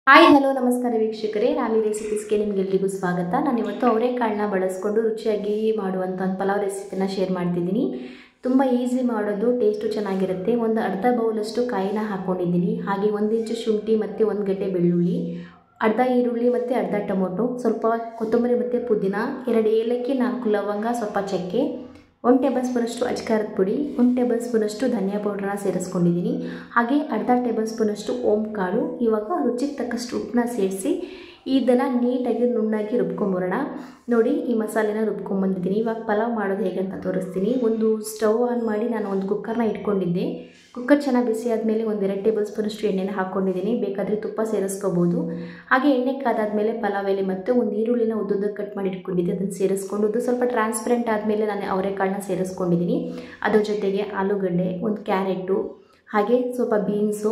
Hi hello ನಮಸ್ಕಾರ ವೀಕ್ಷಕರೇ, ರಾಮಿ ರೆಸಿಪೀಸ್ಗೆ ನಿಮಗೆಲ್ಲರಿಗೂ ಸ್ವಾಗತ. ನಾನು ಇವತ್ತು ಅವರೆಕಾಳನ್ನ ಬಳಸ್ಕೊಂಡು ರುಚಿಯಾಗಿ ಮಾಡುವಂಥ ಒಂದು ಪಲಾವ್ ರೆಸಿಪಿನ ಶೇರ್ ಮಾಡ್ತಿದ್ದೀನಿ. ತುಂಬ ಈಸಿ ಮಾಡೋದು, ಟೇಸ್ಟು ಚೆನ್ನಾಗಿರುತ್ತೆ. ಒಂದು ಅರ್ಧ ಬೌಲಷ್ಟು ಕಾಯಿನ ಹಾಕ್ಕೊಂಡಿದ್ದೀನಿ. ಹಾಗೆ 1 ಇಂಚು ಶುಂಠಿ ಮತ್ತು 1 ಗಡ್ಡೆ ಬೆಳ್ಳುಳ್ಳಿ, ಅರ್ಧ ಈರುಳ್ಳಿ ಮತ್ತು ಅರ್ಧ ಟೊಮೊಟೊ, ಸ್ವಲ್ಪ ಕೊತ್ತಂಬರಿ ಮತ್ತು ಪುದೀನ, 2 ಏಲಕ್ಕಿ, 4 ಲವಂಗ, ಸ್ವಲ್ಪ ಚಕ್ಕೆ, 1 ಟೇಬಲ್ ಸ್ಪೂನಷ್ಟು ಅಜ್ಕಾರದ ಪುಡಿ, 1 ಟೇಬಲ್ ಸ್ಪೂನಷ್ಟು ಧನಿಯಾ ಪೌಡ್ರನ್ನ ಸೇರಿಸ್ಕೊಂಡಿದ್ದೀನಿ. ಹಾಗೆ ಅರ್ಧ ಟೇಬಲ್ ಸ್ಪೂನಷ್ಟು ಓಂ ಕಾಳು. ಇವಾಗ ರುಚಿಗೆ ತಕ್ಕಷ್ಟು ಉಪ್ಪನ್ನ ಸೇರಿಸಿ ಇದನ್ನು ನೀಟಾಗಿ ನುಣ್ಣಾಗಿ ರುಬ್ಕೊಂಬರೋಣ. ನೋಡಿ, ಈ ಮಸಾಲೆನ ರುಬ್ಕೊಂಬಂದಿದ್ದೀನಿ. ಇವಾಗ ಪಲಾವ್ ಮಾಡೋದು ಹೇಗೆ ಅಂತ ತೋರಿಸ್ತೀನಿ. ಒಂದು ಸ್ಟವ್ ಆನ್ ಮಾಡಿ ನಾನು ಒಂದು ಕುಕ್ಕರ್ನ ಇಟ್ಕೊಂಡಿದ್ದೆ. ಕುಕ್ಕರ್ ಚೆನ್ನಾಗಿ ಬಿಸಿ ಆದಮೇಲೆ 1-2 ಟೇಬಲ್ ಸ್ಪೂನಷ್ಟು ಎಣ್ಣೆನ ಹಾಕ್ಕೊಂಡಿದ್ದೀನಿ. ಬೇಕಾದರೆ ತುಪ್ಪ ಸೇರಿಸ್ಕೋಬೋದು. ಹಾಗೆ ಎಣ್ಣೆ ಕಾದಾದಮೇಲೆ ಪಲಾವ್ ಎಲೆ ಮತ್ತು ಒಂದು ಈರುಳ್ಳಿನ ಉದ್ದುದ್ದಕ್ಕೆ ಕಟ್ ಮಾಡಿ ಇಟ್ಕೊಂಡಿದ್ದೆ, ಅದನ್ನು ಸೇರಿಸ್ಕೊಂಡು ಅದು ಸ್ವಲ್ಪ ಟ್ರಾನ್ಸ್ಪರೆಂಟ್ ಆದಮೇಲೆ ನಾನು ಅವರೆಕಾಳನ್ನ ಸೇರಿಸ್ಕೊಂಡಿದ್ದೀನಿ. ಅದ್ರ ಜೊತೆಗೆ ಆಲೂಗಡ್ಡೆ, ಒಂದು ಕ್ಯಾರೆಟು, ಹಾಗೆ ಸ್ವಲ್ಪ ಬೀನ್ಸು,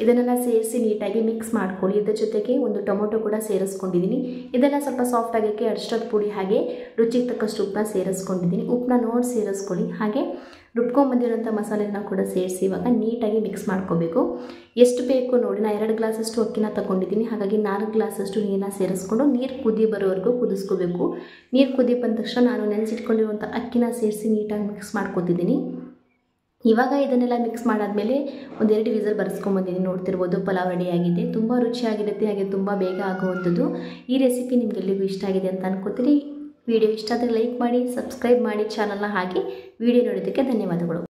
ಇದನ್ನೆಲ್ಲ ಸೇರಿಸಿ ನೀಟಾಗಿ ಮಿಕ್ಸ್ ಮಾಡ್ಕೊಳ್ಳಿ. ಇದರ ಜೊತೆಗೆ ಒಂದು ಟೊಮೊಟೊ ಕೂಡ ಸೇರಿಸ್ಕೊಂಡಿದ್ದೀನಿ. ಇದನ್ನು ಸ್ವಲ್ಪ ಸಾಫ್ಟ್ ಆಗೋಕ್ಕೆ ಅರಿಶಿಣದ ಪುಡಿ ಹಾಗೆ ರುಚಿಗೆ ತಕ್ಕಷ್ಟು ಉಪ್ಪನ್ನ ಸೇರಿಸ್ಕೊಂಡಿದ್ದೀನಿ. ಉಪ್ಪನ್ನ ನೋಡಿ ಸೇರಿಸ್ಕೊಳ್ಳಿ. ಹಾಗೆ ರುಬ್ಕೊಂಬಂದಿರೋಂಥ ಮಸಾಲೆನ ಕೂಡ ಸೇರಿಸಿ ಇವಾಗ ನೀಟಾಗಿ ಮಿಕ್ಸ್ ಮಾಡ್ಕೋಬೇಕು. ಎಷ್ಟು ಬೇಕು ನೋಡಿ, ನಾನು 2 ಗ್ಲಾಸಷ್ಟು ಅಕ್ಕಿನ ತೊಗೊಂಡಿದ್ದೀನಿ. ಹಾಗಾಗಿ 4 ಗ್ಲಾಸಷ್ಟು ನೀರನ್ನ ಸೇರಿಸ್ಕೊಂಡು ನೀರು ಕುದಿ ಬರೋವರೆಗೂ ಕುದಿಸ್ಕೋಬೇಕು. ನೀರು ಕುದಿ ಬಂದ ತಕ್ಷಣ ನಾನು ನೆನೆಸಿಟ್ಕೊಂಡಿರುವಂಥ ಅಕ್ಕಿನ ಸೇರಿಸಿ ನೀಟಾಗಿ ಮಿಕ್ಸ್ ಮಾಡ್ಕೊತಿದ್ದೀನಿ. ಇವಾಗ ಇದನ್ನೆಲ್ಲ ಮಿಕ್ಸ್ ಮಾಡಾದಮೇಲೆ 1-2 ವಿಸಲ್ ಬರೆಸ್ಕೊಂಬಂದಿದ್ದೀನಿ. ನೋಡ್ತಿರ್ಬೋದು, ಪಲಾವ್ ರೆಡಿಯಾಗಿದೆ. ತುಂಬ ರುಚಿಯಾಗಿರುತ್ತೆ, ಹಾಗೆ ತುಂಬ ಬೇಗ ಆಗುವಂಥದ್ದು. ಈ ರೆಸಿಪಿ ನಿಮಗೆಲ್ಲರಿಗೂ ಇಷ್ಟ ಆಗಿದೆ ಅಂತ ಅನ್ಕೋತೀನಿ. ವಿಡಿಯೋ ಇಷ್ಟ ಆದರೆ ಲೈಕ್ ಮಾಡಿ, ಸಬ್ಸ್ಕ್ರೈಬ್ ಮಾಡಿ ಚಾನಲ್ನ. ಹಾಗೆ ವಿಡಿಯೋ ನೋಡೋದಕ್ಕೆ ಧನ್ಯವಾದಗಳು.